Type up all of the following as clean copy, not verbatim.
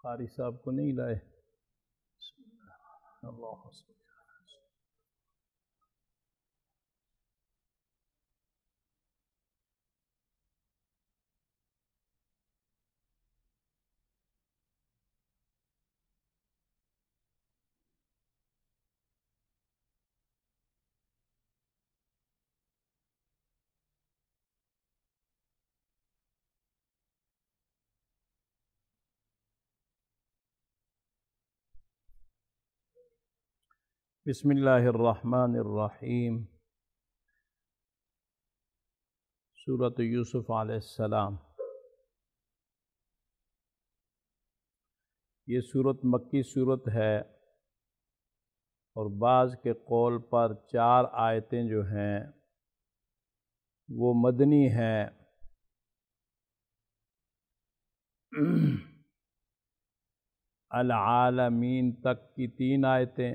قاری صاحب کو نہیں لائے؟ اللہ بسم اللہ الرحمن الرحیم۔ سورۃ یوسف علیہ السلام۔ یہ سورت مکی سورت ہے، اور بعض کے قول پر 4 آیتیں جو ہیں وہ مدنی ہیں۔ العالمین تک کی 3 آیتیں،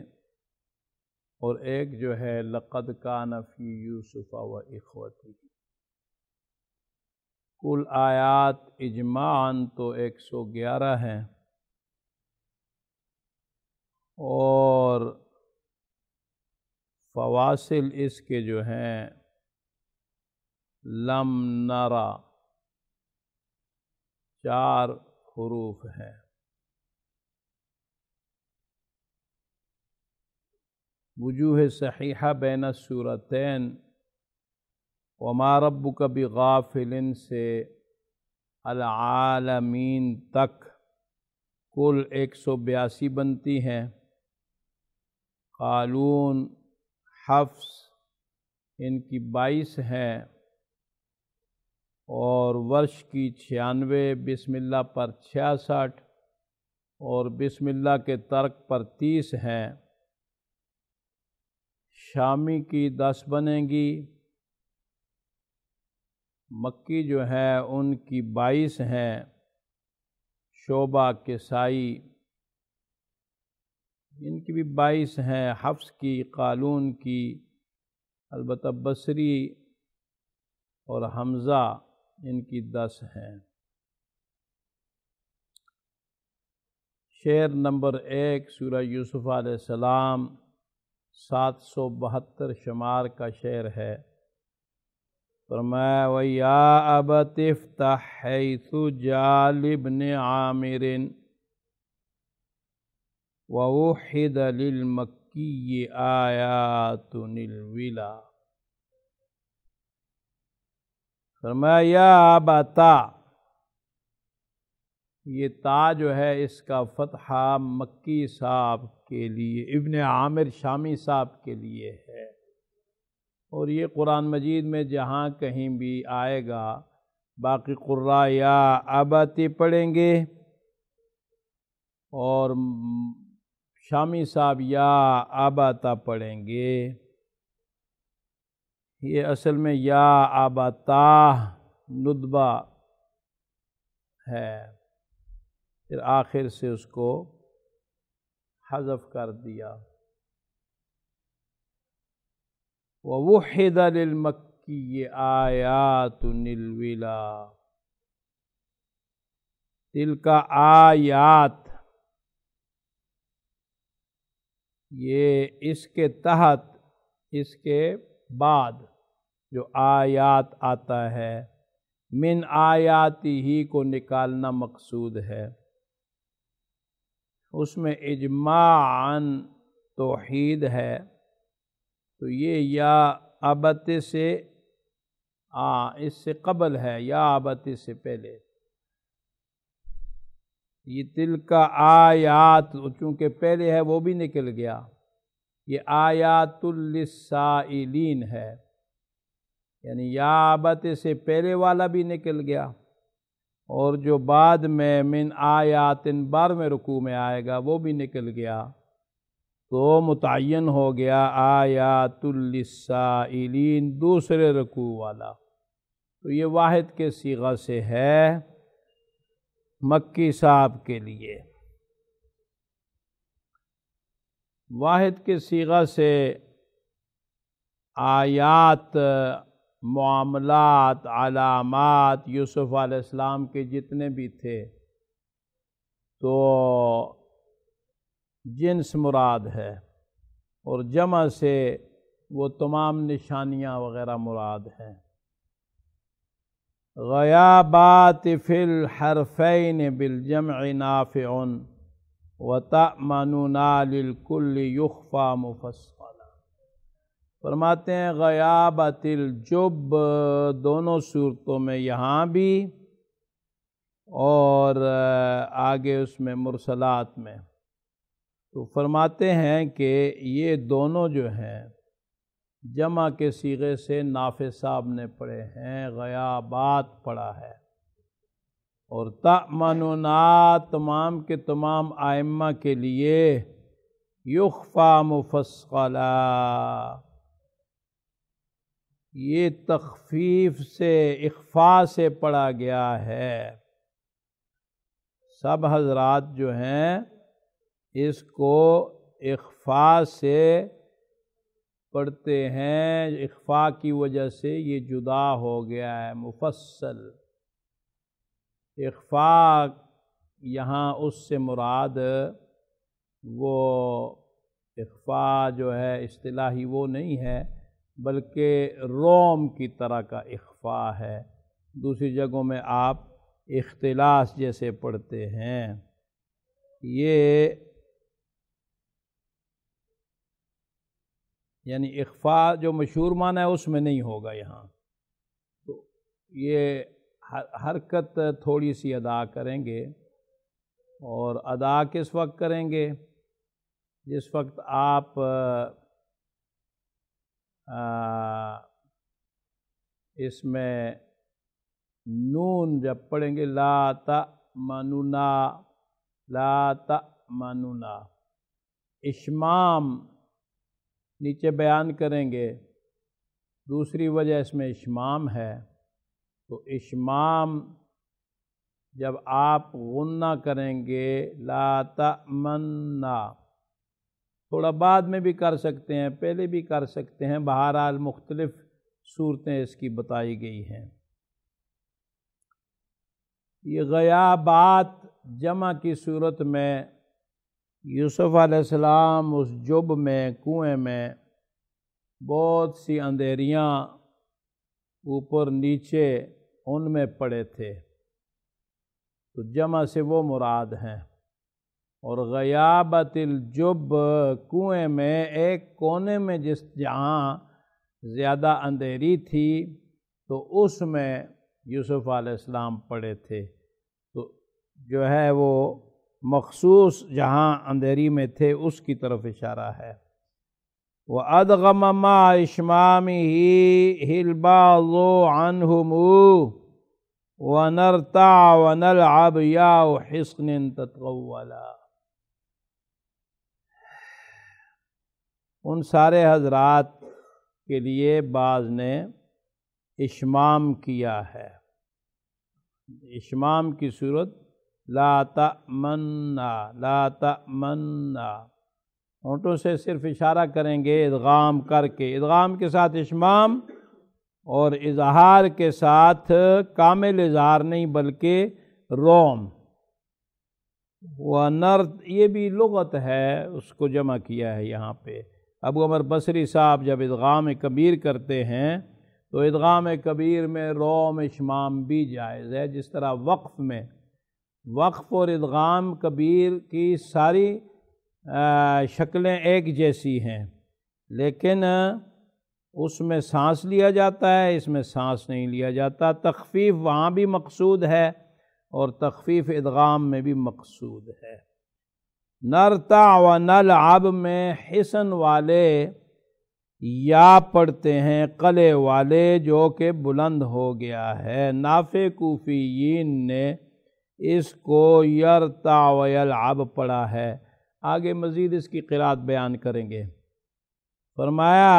اور ایک جو ہے لقد کان فی یوسف و اخوتہ۔ کل آیات اجماعاً تو 111 ہیں، اور فواصل اس کے جو ہیں لم نرا 4 حروف ہیں۔ وجوہ صحیحہ بین السورتین وما ربک بغافل سے العالمین تک کل 182 بنتی ہیں۔ قالون، حفص ان کی 22 ہیں، اور ورش کی 96، بسم اللہ پر 66، اور بسم اللہ کے ترک پر 30 ہیں۔ شامی کی 10 بنیں گی، مکی جو ہے ان کی 22 ہیں۔ شعبہ، کسائی ان کی بھی 22 ہیں، حفص کی، قالون کی، البتہ بصری اور حمزہ ان کی 10 ہیں۔ شعر نمبر 1 سورہ یوسف علیہ السلام 772 شمار کا شعر ہے۔ فرمایا وَيَا أَبَتِ افْتَحْ حَيْثُ جَعَلَ ابْنَ عَامِرٍ وَوُحِّدَ لِلْمَكِّيِّ آیَاتٌ الْوِلَا۔ فرمایا یا ابتا، یہ تا جو ہے اس کا فتحہ مکی صاحب کے لیے، ابن عامر شامی صاحب کے لیے ہے، اور یہ قرآن مجید میں جہاں کہیں بھی آئے گا باقی قراء یا ابتی پڑھیں گے، اور شامی صاحب یا ابتا پڑھیں گے۔ یہ اصل میں یا ابتا ندبہ ہے، پھر آخر سے اس کو حذف کر دیا۔ وَوُحِّدَ لِلْمَكِّيِّ آیَاتٌ الْوِلَا۔ تِلْکَ آیات، یہ اس کے تحت، اس کے بعد جو آیات آتا ہے، من آیاتی ہی کو نکالنا مقصود ہے۔ اس میں اجماعاً توحید ہے، تو یہ یا ابت سے اس سے قبل ہے، یا ابت سے پہلے۔ یہ تلک آیات چونکہ پہلے ہے وہ بھی نکل گیا، یہ آیات للسائلین ہے، یعنی یا ابت سے پہلے والا بھی نکل گیا، اور جو بعد میں من آیات 12ویں رکوع میں آئے گا وہ بھی نکل گیا، تو متعین ہو گیا آیات للسائلین دوسرے رکوع والا۔ تو یہ واحد کے صیغہ سے ہے مکی صاحب کے لیے۔ واحد کے صیغہ سے آیات، معاملات، علامات یوسف علیہ السلام کے جتنے بھی تھے تو جنس مراد ہے، اور جمع سے وہ تمام نشانیاں وغیرہ مراد ہیں۔ غیابات فی الحرفین بالجمع نافع وتأمنون للکل یخفی مفصلا۔ فرماتے ہیں غیابات الجب دونوں صورتوں میں، یہاں بھی اور آگے اس میں مرسلات میں، تو فرماتے ہیں کہ یہ دونوں جو ہیں جمع کے صیغے سے نافع صاحب نے پڑھے ہیں، غیابات پڑھا ہے، اور تأمنون تمام کے تمام ائمہ کے لیے یخفی مفصلا، یہ تخفیف سے اخفاء سے پڑھا گیا ہے۔ سب حضرات جو ہیں اس کو اخفاء سے پڑھتے ہیں، اخفاء کی وجہ سے یہ جدا ہو گیا ہے مفصل۔ اخفاء یہاں اس سے مراد وہ اخفاء جو ہے اصطلاحی وہ نہیں ہے، بلکہ روم کی طرح کا اخفاء ہے۔ دوسری جگہوں میں آپ اختلاس جیسے پڑھتے ہیں، یہ یعنی اخفاء جو مشہور معنی ہے اس میں نہیں ہوگا یہاں۔ تو یہ حرکت تھوڑی سی ادا کریں گے، اور ادا کس وقت کریں گے؟ جس وقت آپ اس میں نون جب پڑھیں گے، لا تأمنون، لا تأمنون، اشمام نیچے بیان کریں گے۔ دوسری وجہ اس میں اشمام ہے، تو اشمام جب آپ غنہ کریں گے، لا تأمننا، تھوڑا بعد میں بھی کر سکتے ہیں، پہلے بھی کر سکتے ہیں، بہرحال مختلف صورتیں اس کی بتائی گئی ہیں۔ یہ غیابات جمع کی صورت میں یوسف علیہ السلام اس جب میں، کنویں میں بہت سی اندھیریاں اوپر نیچے ان میں پڑے تھے، تو جمع سے وہ مراد ہیں۔ اور غیابت الجب کنویں میں ایک کونے میں جہاں زیادہ اندھیری تھی تو اس میں یوسف علیہ السلام پڑے تھے، تو جو ہے وہ مخصوص جہاں اندھیری میں تھے اس کی طرف اشارہ ہے۔ وَأَدْغَمَ مَعَ إِشْمَامِهِ الْبَعْضُ عَنْهُمْ وَنَرْتَعْ وَنَلْعَبْ يَا حِصْنٍ تَتْغَوَّلَا۔ ان سارے حضرات کے لیے بعض نے اشمام کیا ہے۔ اشمام کی صورت لا تأمننا، لا تأمننا، ہونٹوں سے صرف اشارہ کریں گے ادغام کر کے، ادغام کے ساتھ اشمام، اور اظہار کے ساتھ کامل اظہار نہیں بلکہ روم۔ یہ بھی لغت ہے، اس کو جمع کیا ہے یہاں پہ۔ ابو عمر بصری صاحب جب ادغام کبیر کرتے ہیں تو ادغام کبیر میں روم اشمام بھی جائز ہے، جس طرح وقف میں وقف اور ادغام کبیر کی ساری شکلیں ایک جیسی ہیں، لیکن اس میں سانس لیا جاتا ہے، اس میں سانس نہیں لیا جاتا۔ تخفیف وہاں بھی مقصود ہے اور تخفیف ادغام میں بھی مقصود ہے۔ نرتع و نلعب میں حسن والے یا پڑھتے ہیں قلعے والے جو کہ بلند ہو گیا ہے۔ نافع کوفیین نے اس کو یرتع و یلعب پڑھا ہے۔ آگے مزید اس کی قرات بیان کریں گے۔ فرمایا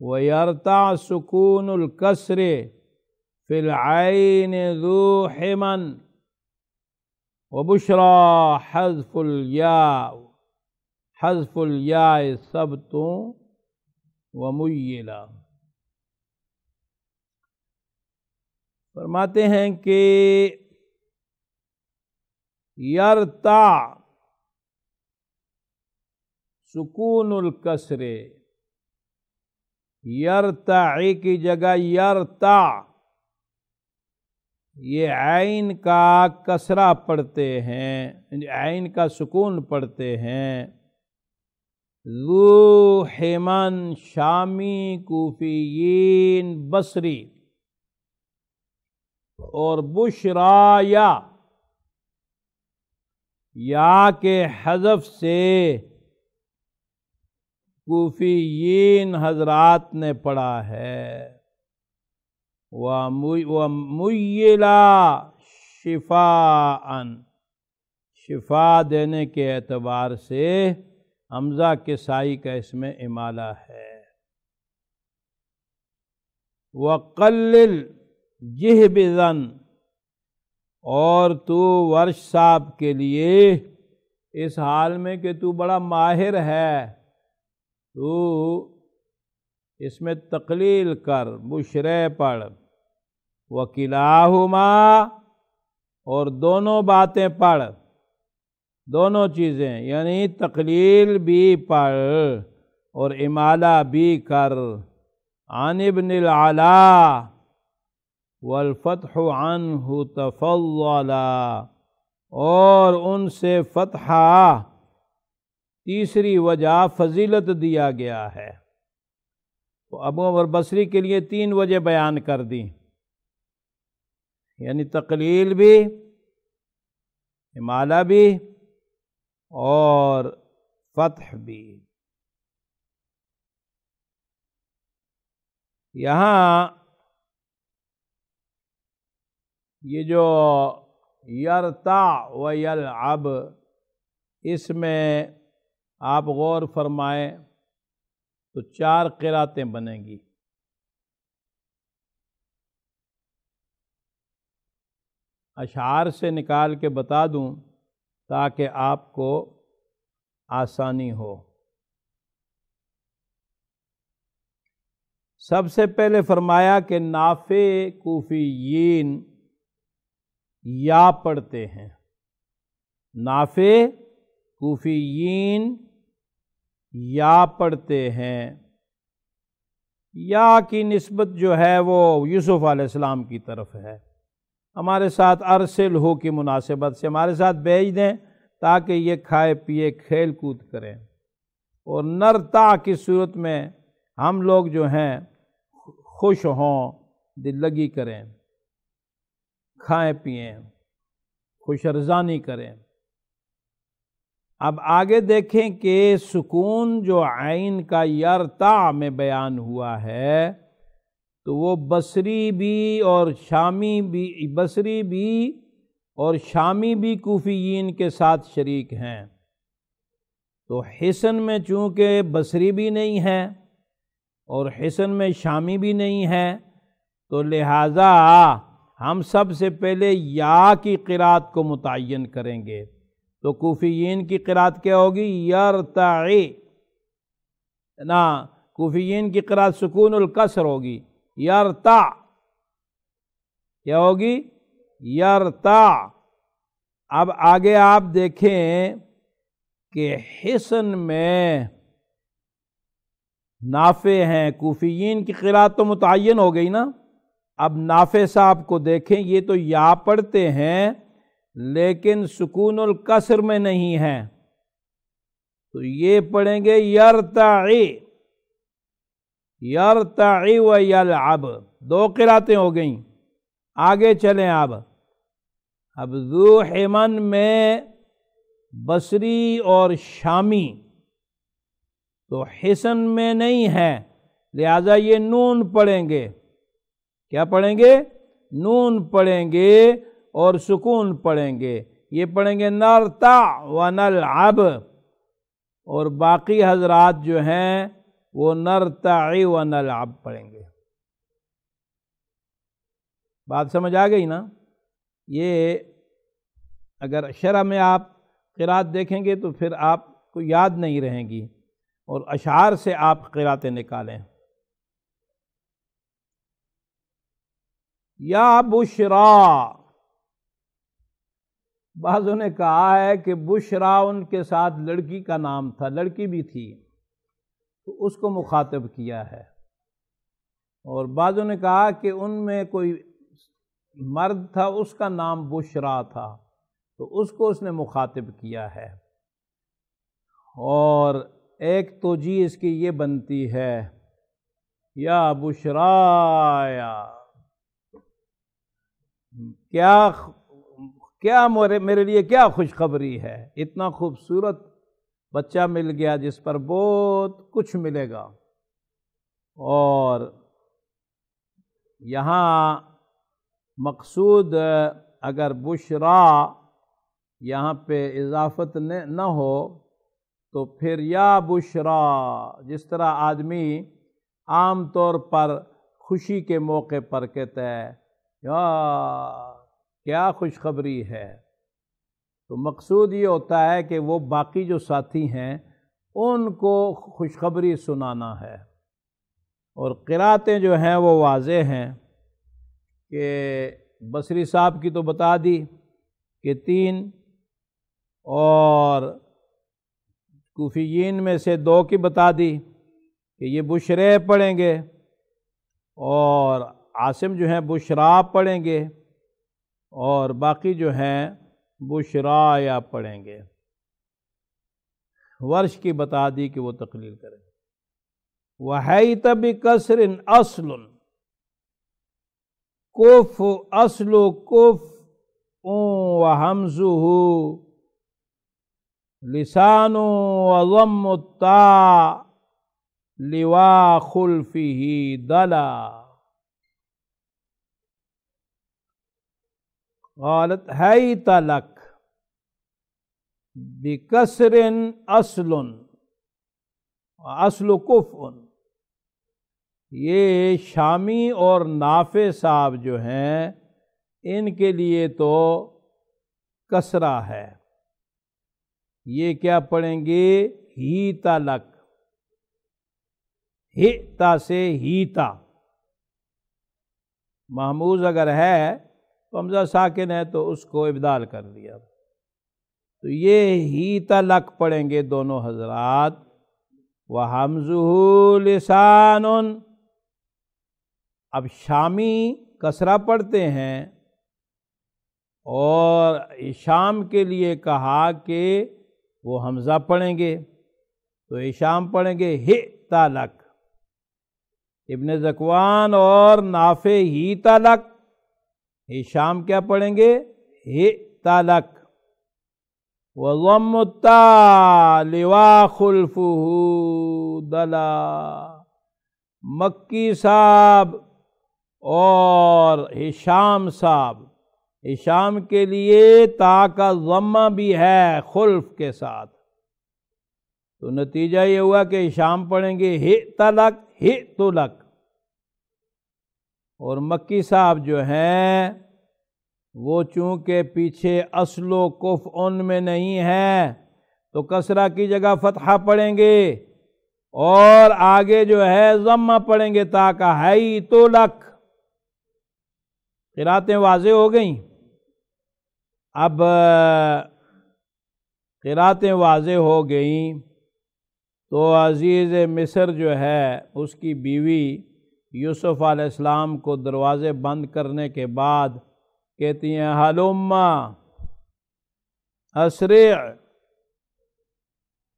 وَيَرْتَعْ سُكُونُ الْكَسْرِ فِي الْعَيْنِ ذُو حِمًا وَبُشْرَى حذف الياء ثبت وميلا۔ فرماتے ہیں کہ یرتع سکون الکسر، یرتع کی جگہ یرتع، یہ عین کا کسرہ پڑھتے ہیں، عین کا سکون پڑھتے ہیں۔ ذو حمن شامی کوفیین بصری، اور بشرا یا کے حذف سے کوفیین حضرات نے پڑھا ہے۔ وَمُيِّلَا شِفَاءً، شفا دینے کے اعتبار سے حمزہ کسائی کا اس میں امالہ ہے۔ وَقَلِّلْ جِہْبِذًا، اور تو ورش صاحب کے لیے اس حال میں کہ تو بڑا ماہر ہے، تو اس میں تقلیل کر، بشرے پڑھ۔ وَكِلَاهُمَا، اور دونوں باتیں پڑھ، دونوں چیزیں، یعنی تقلیل بھی پڑھ اور امالہ بھی کر۔ عن ابن العلاء والفتح عنہ تفضلا، اور ان سے فتحہ تیسری وجہ فضیلت دیا گیا ہے۔ تو ابو عمر بصری کے لیے 3 وجہ بیان کر دی، یعنی تقلیل بھی، امالہ بھی، اور فتح بھی۔ یہاں یہ جو یرتع و یلعب، اس میں آپ غور فرمائیں تو 4 قراتیں بنیں گی۔ اشعار سے نکال کے بتا دوں تاکہ آپ کو آسانی ہو۔ سب سے پہلے فرمایا کہ نافع کوفیین یا پڑھتے ہیں، نافع کوفیین یا پڑھتے ہیں۔ یا کی نسبت جو ہے وہ یوسف علیہ السلام کی طرف ہے، ہمارے ساتھ ارسل ہو کی مناسبت سے ہمارے ساتھ بھیج دیں تاکہ یہ کھائے پیے کھیل کود کریں۔ اور نرتا کی صورت میں ہم لوگ جو ہیں خوش ہوں، دل لگی کریں، کھائیں پئیں، خوش ارزانی کریں۔ اب آگے دیکھیں کہ سکون جو عین کا یرتع میں بیان ہوا ہے تو وہ بصری بھی اور شامی بھی، بصری بھی اور شامی بھی کوفیین کے ساتھ شریک ہیں۔ تو حسن میں چونکہ بصری بھی نہیں ہے اور حسن میں شامی بھی نہیں ہے، تو لہٰذا ہم سب سے پہلے یا کی قرات کو متعین کریں گے۔ تو کوفیین کی قرات کیا ہوگی؟ یرتعی، نا کوفیین کی قرات سکون الکسر ہوگی، یرتع کیا ہوگی؟ یرتع۔ اب آگے آپ دیکھیں کہ حسن میں نافع ہیں، کوفیین کی قرات تو متعین ہو گئی نا۔ اب نافع صاحب کو دیکھیں، یہ تو یا پڑھتے ہیں لیکن سکون الکسر میں نہیں ہے، تو یہ پڑھیں گے یرتعی، یرتعی و یلعب، 2 قراتیں ہو گئیں۔ آگے چلیں اب ذو حمن میں بصری اور شامی تو حسن میں نہیں ہے، لہذا یہ نون پڑھیں گے۔ کیا پڑھیں گے؟ نون پڑھیں گے اور سکون پڑھیں گے۔ یہ پڑھیں گے نرتع و نلعب، اور باقی حضرات جو ہیں وہ نرتعی و نلعب پڑھیں گے۔ بات سمجھ آ گئی نا؟ یہ اگر شرح میں آپ قرات دیکھیں گے تو پھر آپ کو یاد نہیں رہیں گی، اور اشعار سے آپ قراتیں نکالیں۔ یا بشرا، بعضوں نے کہا ہے کہ بشرا ان کے ساتھ لڑکی کا نام تھا، لڑکی بھی تھی تو اس کو مخاطب کیا ہے، اور بعضوں نے کہا کہ ان میں کوئی مرد تھا اس کا نام بشرا تھا تو اس کو اس نے مخاطب کیا ہے۔ اور ایک توجیہ اس کی یہ بنتی ہے یا بشرایا، کیا میرے لیے کیا خوشخبری ہے، اتنا خوبصورت بچہ مل گیا جس پر بہت کچھ ملے گا۔ اور یہاں مقصود اگر بشرا یہاں پہ اضافت نہ ہو تو پھر یا بشرا، جس طرح آدمی عام طور پر خوشی کے موقع پر کہتا ہے یا کیا خوشخبری ہے، تو مقصود یہ ہوتا ہے کہ وہ باقی جو ساتھی ہیں ان کو خوشخبری سنانا ہے۔ اور قراتیں جو ہیں وہ واضح ہیں کہ بصری صاحب کی تو بتا دی کہ 3، اور کوفیین میں سے 2 کی بتا دی کہ یہ بشرے پڑھیں گے، اور عاصم جو ہیں بشرا پڑھیں گے، اور باقی جو ہیں بشرایا پڑھیں گے۔ ورش کی بتا دی کہ وہ تقلیل کریں۔ وَحَيْتَ بِكَسْرٍ أَصْلٌ، کف اصل کف وحمزه لسان وضم التاء لوا خلفه دلا۔ قالت حیت لک بکسر اصل، اصل کفء، یہ شامی اور نافع صاحب جو ہیں ان کے لیے تو کسرہ ہے، یہ کیا پڑھیں گے ہیتا لک، ہیتا سے ہیتا، محموز اگر ہے تو حمزہ ساکن ہے تو اس کو ابدال کر دیا، تو یہ ہیتا لک پڑھیں گے دونوں حضرات۔ وَحَمْزُهُ لِسَانٌ، اب شامی کسرہ پڑھتے ہیں اور شام کے لیے کہا کہ وہ حمزہ پڑھیں گے، تو شام پڑھیں گے ہِتا لک، ابن ذکوان اور نافع ہیتا لک، شام کیا پڑھیں گے ہِتا لک۔ وَضَمُّ التَّاء لِوَا خُلْفُهُ دَلَا، مکی صاحب اور ہشام صاحب، ہشام کے لیے تا کا ضمہ بھی ہے خلف کے ساتھ، تو نتیجہ یہ ہوا کہ ہشام پڑھیں گے ہِت لک ہِت لک، اور مکی صاحب جو ہیں وہ چونکہ پیچھے اصل و کف ان میں نہیں ہے تو کسرہ کی جگہ فتحہ پڑھیں گے، اور آگے جو ہے ضمہ پڑھیں گے تا کا حیت لک۔ قراتیں واضح ہو گئیں؟ اب قراتیں واضح ہو گئیں تو عزیز مصر جو ہے اس کی بیوی یوسف علیہ السلام کو دروازے بند کرنے کے بعد کہتی ہیں ہلما اسرع،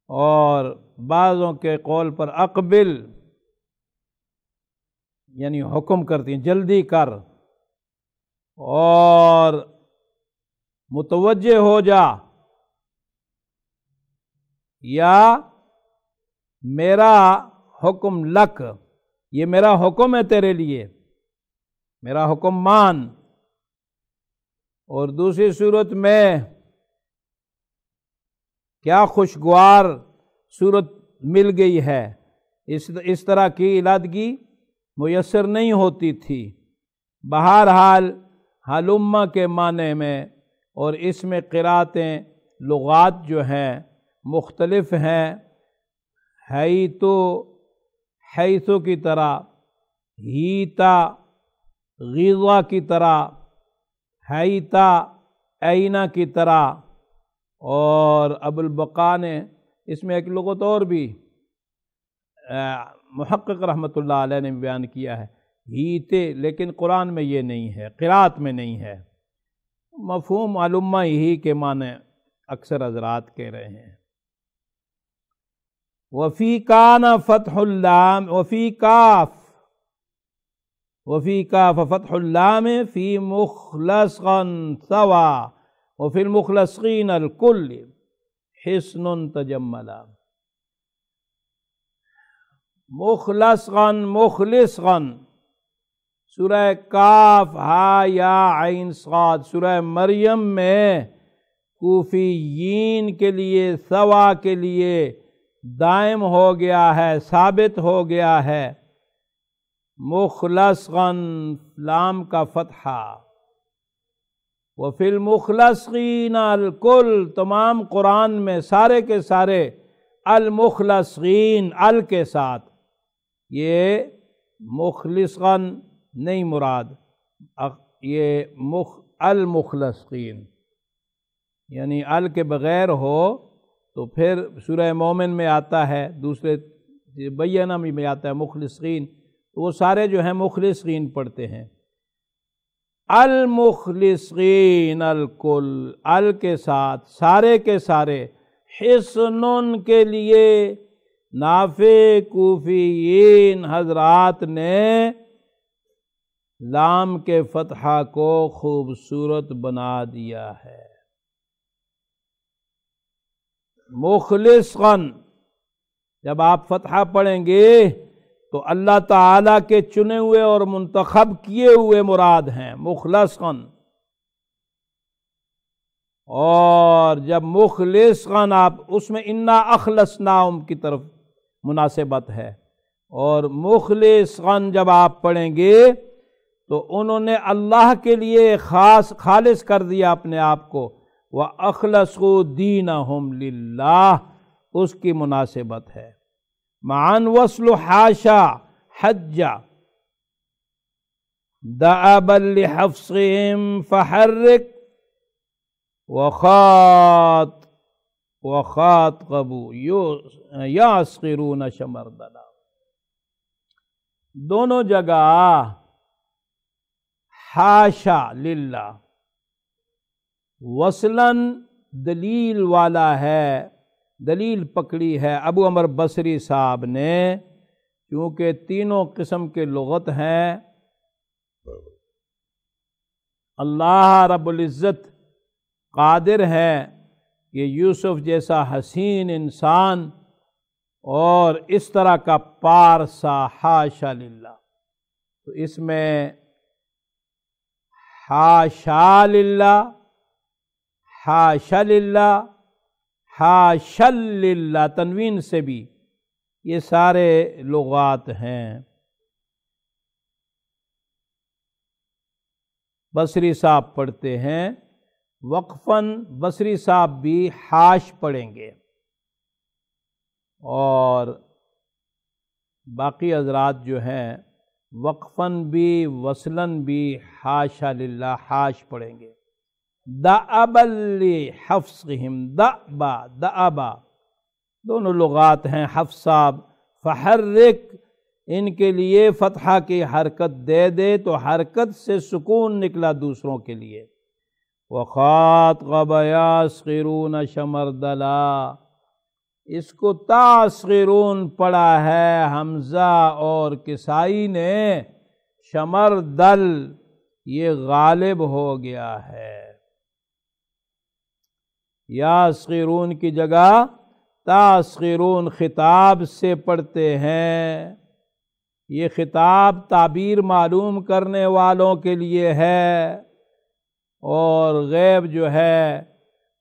اور بعضوں کے قول پر اقبل، یعنی حکم کرتی ہیں جلدی کر، اور متوجہ ہو جا، یا میرا حکم لک، یہ میرا حکم ہے تیرے لیے، میرا حکم مان۔ اور دوسری صورت میں کیا خوشگوار صورت مل گئی ہے، اس طرح کی علادگی میسر نہیں ہوتی تھی۔ بہرحال ہلما کے معنی میں اور اس میں قراتیں لغات جو ہیں مختلف ہیں، حیثو کی طرح، ہیتا غیظہ کی طرح، حیتا آئینہ کی طرح، اور ابو البقاء نے اس میں ایک لغت اور بھی محقق رحمۃ اللہ علیہ نے بیان کیا ہے، ہیتے، لیکن قرآن میں یہ نہیں ہے، قرات میں نہیں ہے۔ مفہوم معلوم ہی کے معنی اکثر حضرات کہہ رہے ہیں۔ وفی کان فتح اللام وفی کاف فتح اللام فی مخلصا سوا وفی المخلصین الکل حسن تجملا۔ مخلصا سورہ کاف ہا یا عین صاد سورہ مریم میں کوفیین کے لیے سوا کے لیے دائم ہو گیا ہے، ثابت ہو گیا ہے۔ مخلصا لام کا فتحہ، وفی المخلصین الکل، تمام قرآن میں سارے کے سارے المخلصین ال کے ساتھ، یہ مخلصا نہیں مراد، یہ المخلصین یعنی ال کے بغیر ہو تو پھر سورہ مومن میں آتا ہے، دوسرے بینہ میں آتا ہے مخلصین، تو وہ سارے جو ہیں مخلصین پڑھتے ہیں۔ المخلصین الکل، ال کے ساتھ سارے کے سارے، حسن کے لیے نافع کوفیین حضرات نے لام کے فتحہ کو خوبصورت بنا دیا ہے۔ مخلصاً جب آپ فتحہ پڑھیں گے تو اللہ تعالیٰ کے چنے ہوئے اور منتخب کیے ہوئے مراد ہیں مخلصاً، اور جب مخلصاً آپ اس میں انا اخلصناہم کی طرف مناسبت ہے، اور مخلصاً جب آپ پڑھیں گے تو انہوں نے اللہ کے لیے خالص کر دیا اپنے آپ کو، وَأَخْلَصُوا دِينَهُمْ لِلَّهِ، اس کی مناسبت ہے۔ معاً وصل حاشا حج دعبا لحفصهم فحرک وخاطبوا یاسقرون شمردلا، دونوں جگہ حاشا للہ وصلاً دلیل والا ہے، دلیل پکڑی ہے ابو عمر بصری صاحب نے، کیونکہ تینوں قسم کے لغت ہیں۔ اللہ رب العزت قادر ہے کہ یوسف جیسا حسین انسان اور اس طرح کا پارسا حاشا للہ، تو اس میں حاشا للہ، حاشا للہ، حاشا للہ تنوین سے بھی، یہ سارے لغات ہیں۔ بصری صاحب پڑھتے ہیں، وقفاً بصری صاحب بھی حاش پڑھیں گے، اور باقی حضرات جو ہیں وقفاً بھی وصلاً بھی حاشا للہ حاش پڑھیں گے۔ دعبا لحفصهم، دعبا دونوں لغات ہیں حفص صاحب۔ فحرک، ان کے لیے فتحہ کی حرکت دے دے تو حرکت سے سکون نکلا دوسروں کے لیے۔ وخاطب یاسقرون شمردلا، اس کو تاسقرون پڑھا ہے حمزہ اور کسائی نے، شمردل یہ غالب ہو گیا ہے۔ یاسقرون کی جگہ تاسقرون خطاب سے پڑھتے ہیں، یہ خطاب تعبیر معلوم کرنے والوں کے لیے ہے، اور غیب جو ہے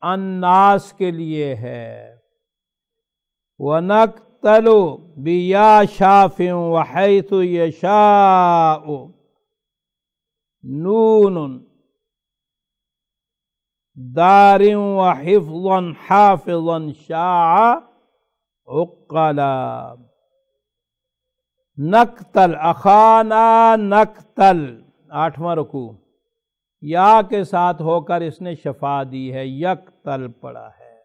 الناس کے لیے ہے۔ وَنَقْتَلُ بِيَا شَافٍ وَحَيْثُ يَشَاءُ نون دار وحفظا حافظا شاع عقلا۔ نقتل، اخانا نقتل، 8واں رکوع۔ یا کے ساتھ ہو کر اس نے شفا دی ہے، یقتل پڑا ہے۔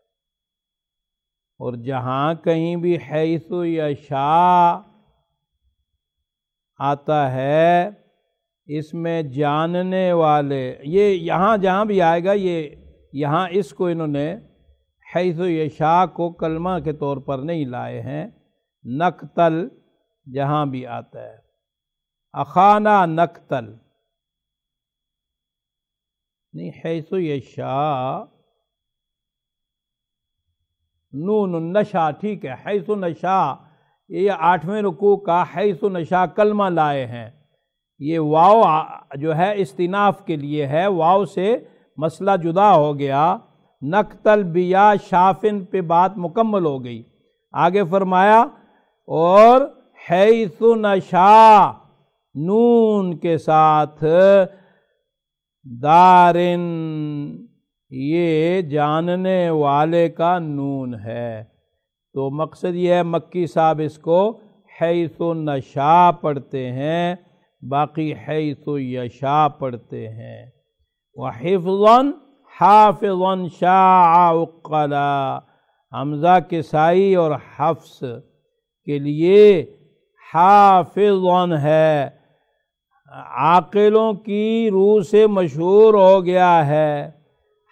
اور جہاں کہیں بھی حیث یشاء آتا ہے اس میں جاننے والے، یہ یہاں جہاں بھی آئے گا، یہ یہاں اس کو انہوں نے حیث یشاء کو کلمہ کے طور پر نہیں لائے ہیں، نقتل جہاں بھی آتا ہے، اخانا نقتل نہیں، حیث یشاء نون النشا، ٹھیک ہے، حیث نشاء، یہ 8ویں رکوع کا حیث نشاء کلمہ لائے ہیں۔ یہ واو جو ہے استئناف کے لیے ہے، واو سے مسئلہ جدا ہو گیا، نقتل بیا شافن پہ بات مکمل ہو گئی۔ آگے فرمایا اور حیث نشاء نون کے ساتھ دارن، یہ جاننے والے کا نون ہے۔ تو مقصد یہ ہے مکی صاحب اس کو حیث نشاء پڑھتے ہیں، باقی حیث یشاء پڑھتے ہیں۔ وحفظاً حافظاً شاع عقلا، حمزہ کسائی اور حفظ کے لیے حافظاً ہے، عاقلوں کی روح سے مشہور ہو گیا ہے۔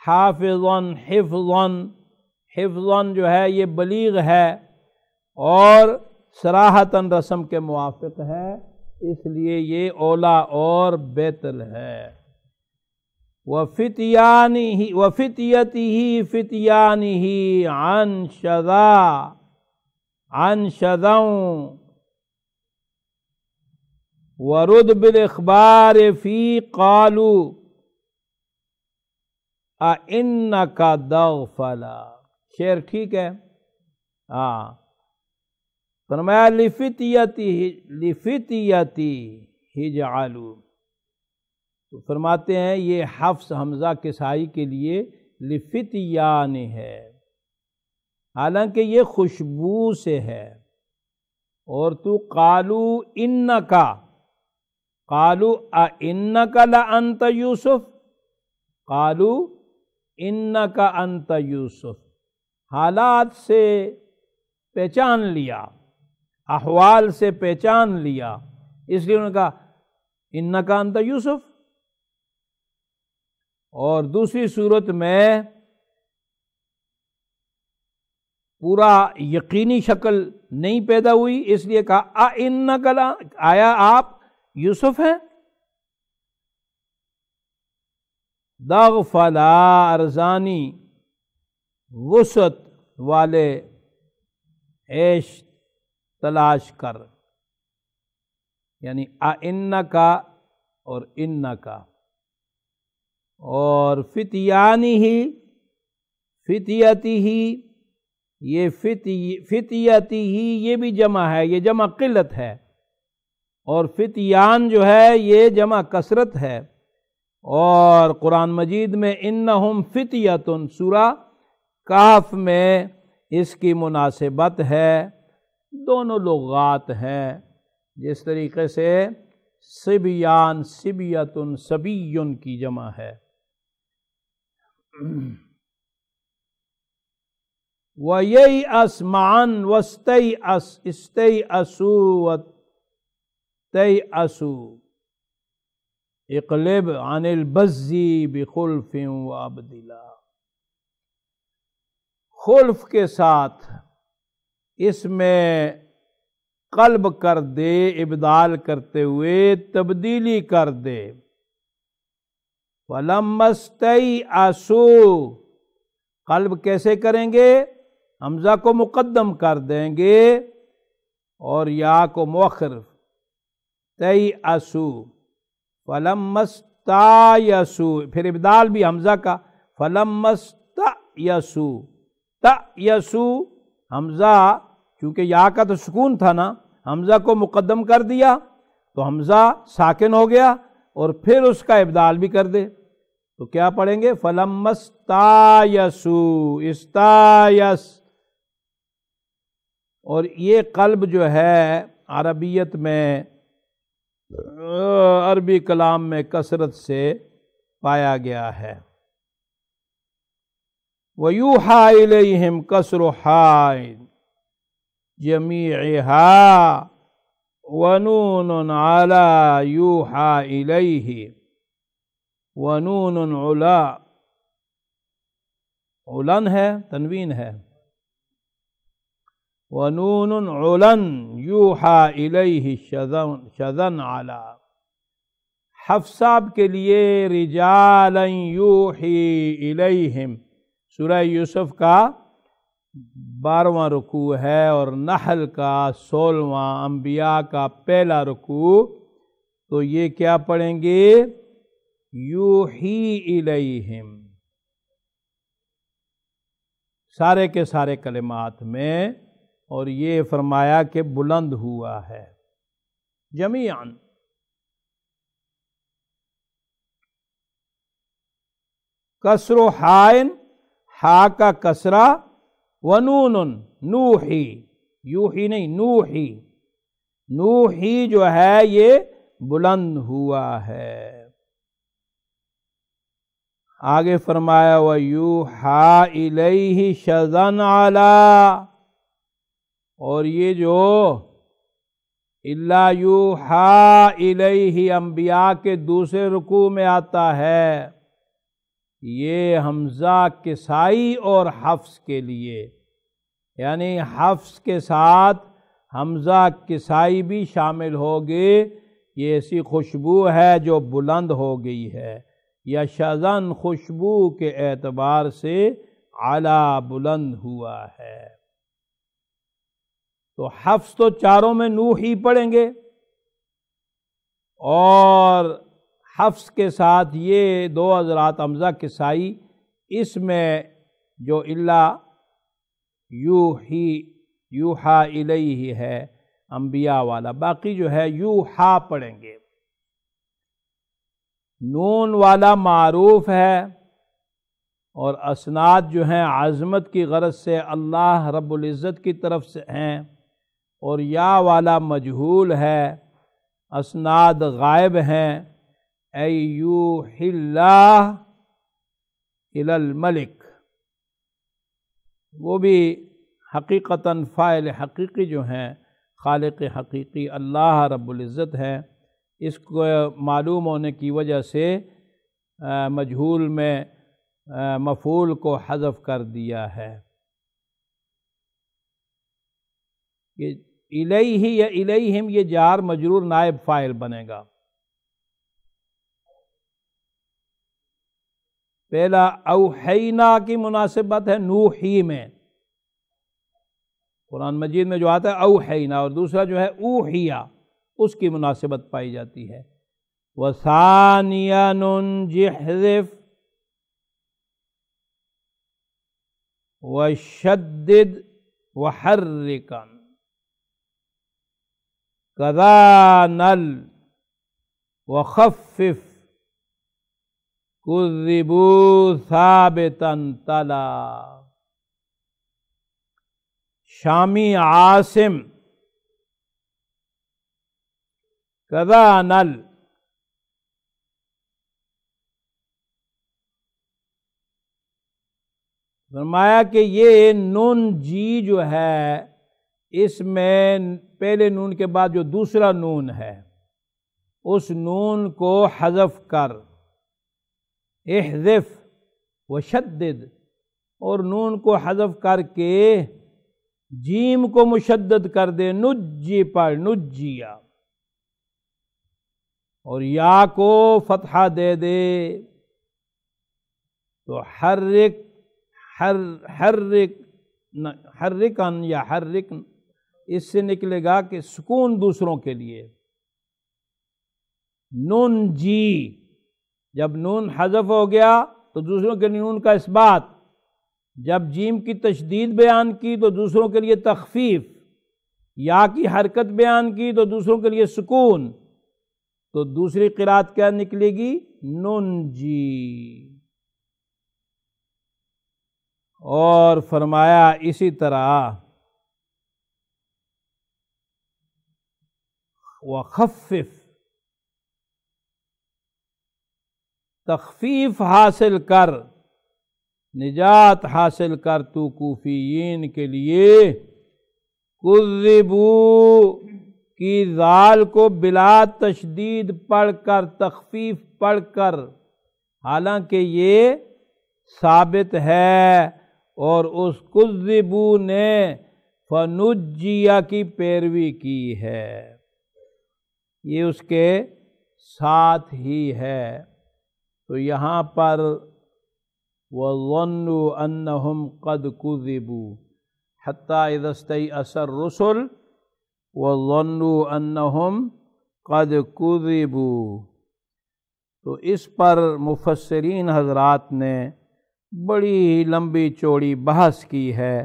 حافظاً حفظاً، حفظاً جو ہے یہ بلیغ ہے اور صراحتاً رسم کے موافق ہے، اس لیے یہ اولا اور بہتر ہے۔ وفتیانہ وفتیتہ فتیانہ عن شذا عن شذوں ورد بالاخبار فی قالوا اِنَّکَ دغفلا، شعر ٹھیک ہے؟ ہاں، فرمایا لفتیتی اجعلوا، تو فرماتے ہیں یہ حفظ حمزہ کسائی کے لیے لفتیان ہے، حالانکہ یہ خوشبو سے ہے، اور تو قالو انکا، قالو اِنَّکَ لَأَنْتَ یوسف، قالو انک انت یوسف، حالات سے پہچان لیا، احوال سے پہچان لیا، اس لیے انہوں نے کہا انک انت یوسف۔ اور دوسری صورت میں پورا یقینی شکل نہیں پیدا ہوئی، اس لیے کہا انک، آیا آپ یوسف ہیں؟ دغفلا ارزانی، وسعت والے عیش تلاش کر، یعنی انکا اور انکا۔ اور فتیانی ہی، فتیتی ہی، یہ فتیتی ہی یہ بھی جمع ہے، یہ جمع قلت ہے، اور فتیان جو ہے یہ جمع کثرت ہے۔ اور قرآن مجید میں انہم فتیۃ، سورہ کہف میں اس کی مناسبت ہے، دونوں لغات ہیں، جس طریقے سے صبیان صبیۃ صبی کی جمع ہے۔ وَيَيْأَسْ مَعًا وَاسْتَيْأَسْ اسْتَيْأَسُوا وَتَيْأَسُوا اقلب عن البزی بخلف وابدلا، خلف کے ساتھ اس میں قلب کر دے، ابدال کرتے ہوئے تبدیلی کر دے۔ فَلَمَّا اسْتَيْأَسُوا، قلب کیسے کریں گے؟ حمزہ کو مقدم کر دیں گے اور یا کو مؤخر، تَيْأَسُوا، فَلَمَّا اسْتَيْأَسُوا، پھر ابدال بھی حمزہ کا، فَلَمَّا اسْتَيْأَسُوا، تَيْأَسُوا، حمزہ چونکہ یا کا تو سکون تھا نا، حمزہ کو مقدم کر دیا تو حمزہ ساکن ہو گیا، اور پھر اس کا ابدال بھی کر دے تو کیا پڑھیں گے؟ فَلَمَّا اسْتَيْأَسُوا، استایس۔ اور یہ قلب جو ہے عربیت میں، عربی کلام میں کثرت سے پایا گیا ہے۔ وَيُوحَىٰ إِلَيْهِمْ كَسْرُ حَاءٍ جَمِيعِهَا وَنُونٌ عَلَىٰ يُوحَىٰ إِلَيْهِ وَنُونٌ عُلَىٰ، علن ہے تنوین ہے، وَنُونٌ عُلَن يُوحَىٰ إِلَيْهِ شَذًا عَلَىٰ۔ حفص صاحب کے لیے رجالا یوحی الیہم سورہ یوسف کا 12واں رکوع ہے، اور نحل کا 16واں، انبیاء کا پہلا رکوع، تو یہ کیا پڑھیں گے؟ یوحی الیہم، سارے کے سارے کلمات میں، اور یہ فرمایا کہ بلند ہوا ہے جمیعاً۔ کسر حائن، ہا کا کسرہ، ونون نوحی، یوحی نہیں نوحی، نوحی جو ہے یہ بلند ہوا ہے۔ آگے فرمایا وَيُوحَىٰ إِلَيْهِ شَذًا عَلَىٰ، اور یہ جو اِلَّا یوحَىٰ إِلَيْهِ انبیاء کے دوسرے رکوع میں آتا ہے، یہ حمزہ کسائی اور حفص کے لیے، یعنی حفص کے ساتھ حمزہ کسائی بھی شامل ہوگے۔ یہ ایسی خوشبو ہے جو بلند ہو گئی ہے، یا شذن خوشبو کے اعتبار سے علا بلند ہوا ہے۔ تو حفص تو چاروں میں نوحی پڑھیں گے، اور حفص کے ساتھ یہ دو حضرات حمزہ کسائی، اس میں جو الا یوحیٰ الیہ ہے انبیاء والا، باقی جو ہے یوحیٰ پڑھیں گے۔ نون والا معروف ہے، اور اسناد جو ہیں عظمت کی غرض سے اللہ رب العزت کی طرف سے ہیں، اور یا والا مجہول ہے، اسناد غائب ہیں، اے یوحی اللہ الی الملک، وہ بھی حقیقتاً فاعل حقیقی جو ہیں خالق حقیقی اللہ رب العزت ہے۔ اس کو معلوم ہونے کی وجہ سے مجہول میں مفعول کو حذف کر دیا ہے۔ کہ الیہ یا الیہم یہ جار مجرور نائب فاعل بنے گا۔ پہلا اوحینا کی مناسبت ہے نوحی میں، قرآن مجید میں جو آتا ہے اوحینا، اور دوسرا جو ہے اوحیا، اس کی مناسبت پائی جاتی ہے۔ وَثَانِيًا احذف وَشَدِّدْ وَحَرِّكًا كَذَا نَلْ وَخَفِّفْ كُذِّبُوا ثَابِتًا تَلَا۔ شامی عاصم کذا نل، فرمایا کہ یہ نون جی جو ہے، اس میں پہلے نون کے بعد جو دوسرا نون ہے، اس نون کو حذف کر، احذف وشدد، اور نون کو حذف کر کے جیم کو مشدد کر دے، نجی پر نجیا، اور یا کو فتحہ دے دے، تو حرکن یا حرکن، اس سے نکلے گا کہ سکون دوسروں کے لیے۔ نون جی، جب نون حذف ہو گیا تو دوسروں کے لیے نون کا اثبات، جب جیم کی تشدید بیان کی تو دوسروں کے لیے تخفیف، یا کی حرکت بیان کی تو دوسروں کے لیے سکون، تو دوسری قرات کیا نکلے گی؟ نون جی۔ اور فرمایا اسی طرح وخفف، تخفیف حاصل کر، نجات حاصل کر تو کوفیین کے لیے۔ کذبو کی ذال کو بلا تشدید پڑھ کر، تخفیف پڑھ کر، حالانکہ یہ ثابت ہے، اور اس کذبو نے فنجیہ کی پیروی کی ہے، یہ اس کے ساتھ ہی ہے۔ تو یہاں پر وَظَنُّوا أَنَّهُمْ قَدْ كُذِبُوا حَتَّى إِذَا اسْتَيْأَسَ الرُّسُلُ وَظَنُّوا أَنَّهُمْ قَدْ كُذِبُوا۔ تو اس پر مفسرین حضرات نے بڑی لمبی چوڑی بحث کی ہے۔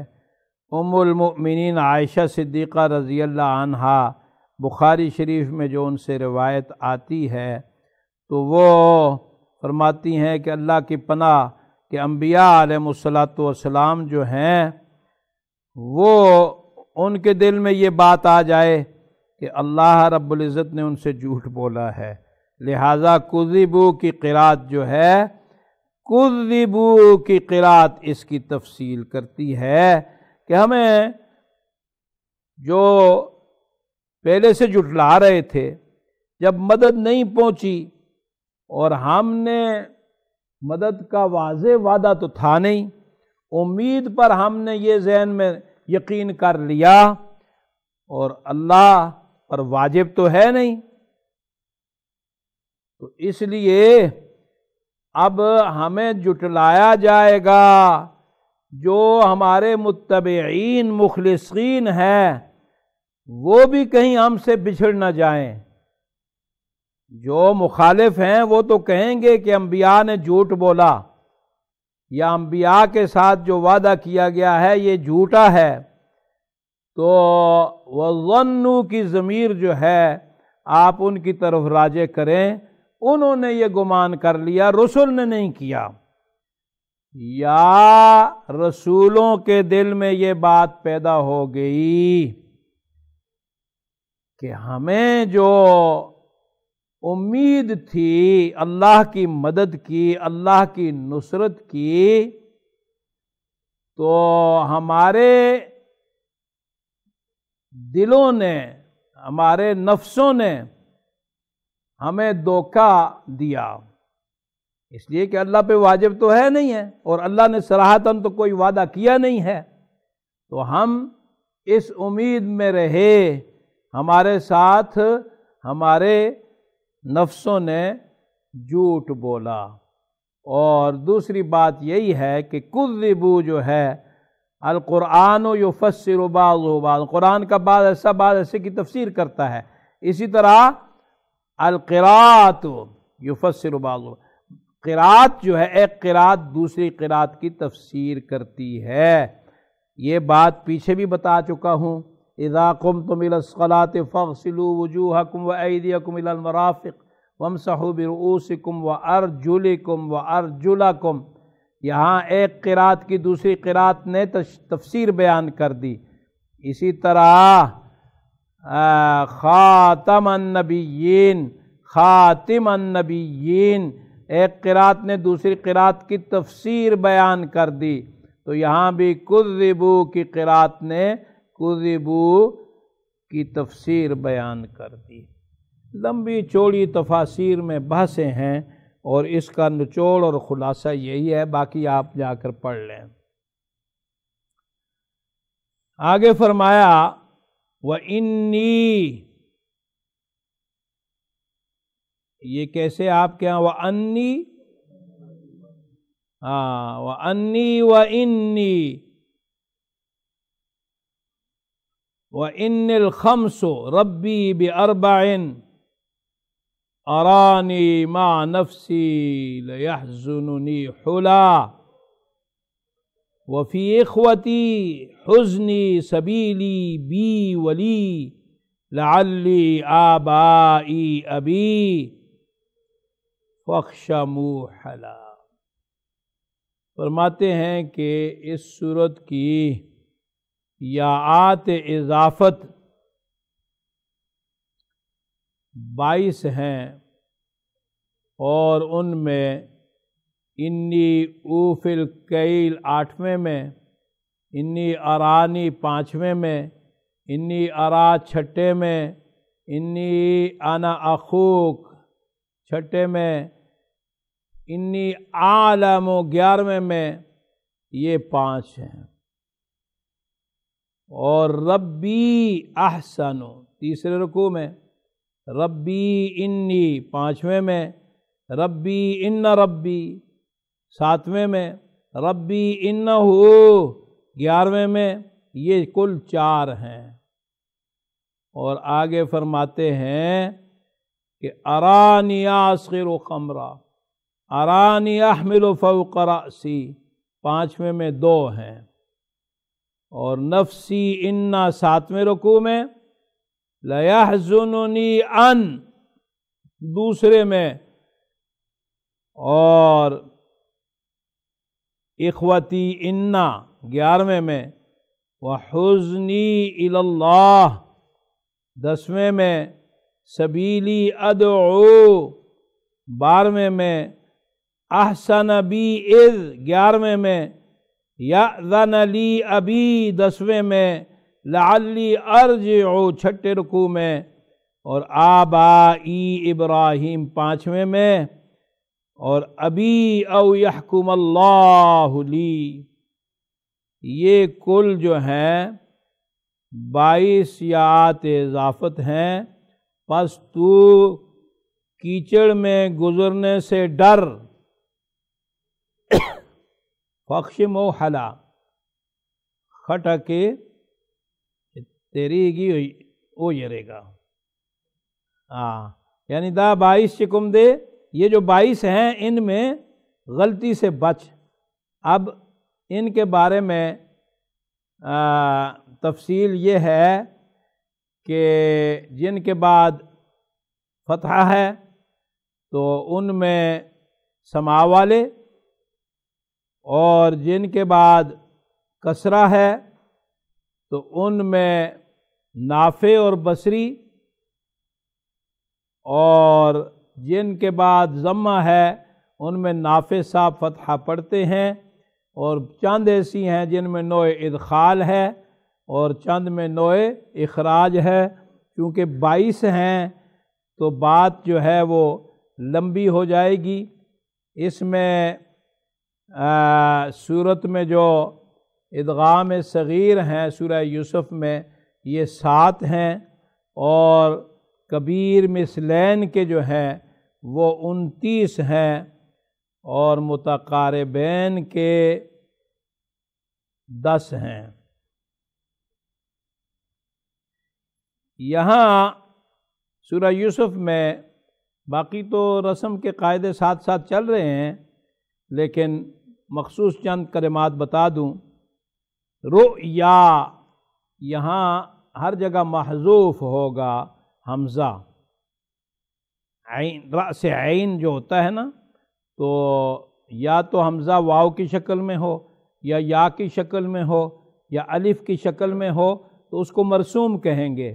ام المؤمنین عائشہ صدیقہ رضی اللہ عنہا، بخاری شریف میں جو ان سے روایت آتی ہے، تو وہ فرماتی ہیں کہ اللہ کی پناہ کہ انبیاء علیہم السلام جو ہیں، وہ ان کے دل میں یہ بات آ جائے کہ اللہ رب العزت نے ان سے جھوٹ بولا ہے، لہٰذا کذبو کی قرات جو ہے، کذبو کی قرات اس کی تفصیل کرتی ہے کہ ہمیں جو پہلے سے جھٹلا رہے تھے، جب مدد نہیں پہنچی، اور ہم نے مدد کا واضح وعدہ تو تھا نہیں، امید پر ہم نے یہ ذہن میں یقین کر لیا، اور اللہ پر واجب تو ہے نہیں، تو اس لیے اب ہمیں جھٹلایا جائے گا۔ جو ہمارے متبعین مخلصین ہیں وہ بھی کہیں ہم سے بچھڑ نہ جائیں۔ جو مخالف ہیں وہ تو کہیں گے کہ انبیاء نے جھوٹ بولا، یا انبیاء کے ساتھ جو وعدہ کیا گیا ہے یہ جھوٹا ہے۔ تو وَظَنُّوا کی ضمیر جو ہے آپ ان کی طرف راجع کریں، انہوں نے یہ گمان کر لیا، رسول نے نہیں کیا، یا رسولوں کے دل میں یہ بات پیدا ہو گئی کہ ہمیں جو امید تھی اللہ کی مدد کی، اللہ کی نصرت کی، تو ہمارے دلوں نے، ہمارے نفسوں نے ہمیں دھوکہ دیا، اس لیے کہ اللہ پہ واجب تو ہے نہیں ہے، اور اللہ نے صراحتاً تو کوئی وعدہ کیا نہیں ہے، تو ہم اس امید میں رہے، ہمارے ساتھ ہمارے نفسوں نے جھوٹ بولا۔ اور دوسری بات یہی ہے کہ کذبوا جو ہے، القرآن یفسر بعضہ بعض، قرآن کا بعض ایسے کی تفسیر کرتا ہے، اسی طرح القراءۃ یفسر بعضہ، قرات جو ہے، ایک قرات دوسری قرات کی تفسیر کرتی ہے۔ یہ بات پیچھے بھی بتا چکا ہوں، اذا قمتم الى الصلاة فاغسلوا وجوہکم وایدیکم الى المرافق وامسحوا برؤوسکم وارجلکم وارجلکم۔ یہاں ایک قرات کی دوسری قرات نے تفسیر بیان کر دی۔ اسی طرح خاتم النبیین، خاتم النبیین، ایک قرات نے دوسری قرات کی تفسیر بیان کر دی، تو یہاں بھی کذبو کی قرات نے کذبو کی تفسیر بیان کر دی۔ لمبی چوڑی تفاسیر میں بحثیں ہیں، اور اس کا نچوڑ اور خلاصہ یہی ہے، باقی آپ جا کر پڑھ لیں۔ آگے فرمایا وَإِنِّي، یہ کیسے آپ کے یہاں وَأَنِّي، وَأَنِّي وَإِنِّي وَإِنِّ الْخَمْسُ رَبِّي بِأَرْبَعٍ أَرَانِي مَعَ نَفْسِي لَيَحْزُنُنِي حُلَا وَفِي إِخْوَتِي حُزْنِي سَبِيلِي بِي وَلِي لَعَلِّي آبَائِي أَبِي فَاخْشَمُوا حَلَا۔ فرماتے ہیں کہ اس سورت کی یاءات اضافت 22 ہیں، اور ان میں انی اوفی الکیل 8ویں میں، انی ارانی 5ویں میں، انی ارا 6 میں، انی انا اخوک 6 میں، انی عالم 11ویں میں، یہ 5 ہیں۔ اور ربی احسن 3 رکوع میں، ربی انی 5ویں میں، ربی ان ربی 7ویں میں، ربی انہو 11ویں میں، یہ کل 4 ہیں۔ اور آگے فرماتے ہیں کہ ارانی اصغر خمرا، ارانی احمل فوق رأسی 5ویں میں 2 ہیں۔ اور نفسی انا 7ویں رکوع میں، لیحزننی ان 2 میں، اور اخوتی انا 11ویں میں، وحزنی الی اللہ 10ویں میں، سبیلی ادعو 12ویں میں، احسن بی اذ 11ویں میں، یأذن لی ابی 10ویں میں، لعلی ارجع 6 رکوع میں، اور آبائی ابراہیم 5ویں میں، اور ابی او یحکم اللہ لی، یہ کل جو ہیں 22 یات اضافت ہیں۔ پس تو کیچڑ میں گزرنے سے ڈر، فخشم و حلا کھٹا کے تیری گی او یرے گا، یعنی دا 22 چکم دے، یہ جو 22 ہیں ان میں غلطی سے بچ۔ اب ان کے بارے میں تفصیل یہ ہے کہ جن کے بعد فتحہ ہے تو ان میں سماع والے، اور جن کے بعد کسرہ ہے تو ان میں نافع اور بصری، اور جن کے بعد ضمہ ہے ان میں نافع صاحب فتحہ پڑھتے ہیں، اور چند ایسی ہیں جن میں نوع ادخال ہے اور چند میں نوع اخراج ہے۔ کیونکہ 22 ہیں تو بات جو ہے وہ لمبی ہو جائے گی۔ اس میں سورت میں جو ادغام صغیر ہیں سورہ یوسف میں یہ 7 ہیں، اور کبیر مثلین کے جو ہیں وہ 29 ہیں، اور متقاربین کے 10 ہیں۔ یہاں سورہ یوسف میں باقی تو رسم کے قاعدے ساتھ ساتھ چل رہے ہیں، لیکن مخصوص چند کلمات بتا دوں۔ رؤیا یہاں ہر جگہ محذوف ہوگا حمزہ، عین رأس عین جو ہوتا ہے نا، تو یا تو حمزہ واو کی شکل میں ہو، یا کی شکل میں ہو، یا الف کی شکل میں ہو تو اس کو مرسوم کہیں گے۔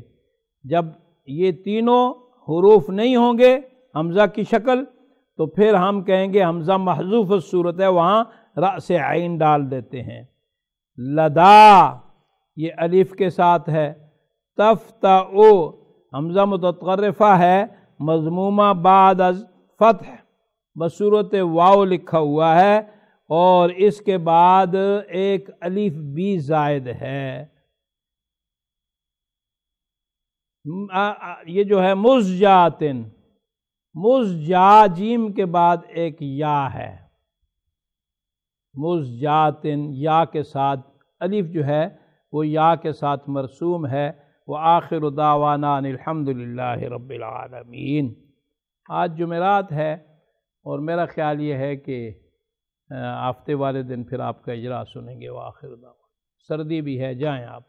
جب یہ تینوں حروف نہیں ہوں گے حمزہ کی شکل تو پھر ہم کہیں گے حمزہ محذوف الصورت ہے، وہاں رأس عین ڈال دیتے ہیں۔ لدا یہ الف کے ساتھ ہے۔ تفتعو حمزہ متطرفہ ہے، مضمومہ بعد از فتح، بصورت واو لکھا ہوا ہے، اور اس کے بعد ایک الف بھی زائد ہے۔ یہ جو ہے مزجاتن، مزجا جیم کے بعد ایک یا ہے، مزجاتن یا کے ساتھ الف جو ہے وہ یا کے ساتھ مرسوم ہے۔ وآخر دعوانا ان الحمد للہ رب العالمین۔ آج جمعرات ہے اور میرا خیال یہ ہے کہ ہفتے والے دن پھر آپ کا اجرا سنیں گے۔ وآخر دعوانا، سردی بھی ہے، جائیں آپ۔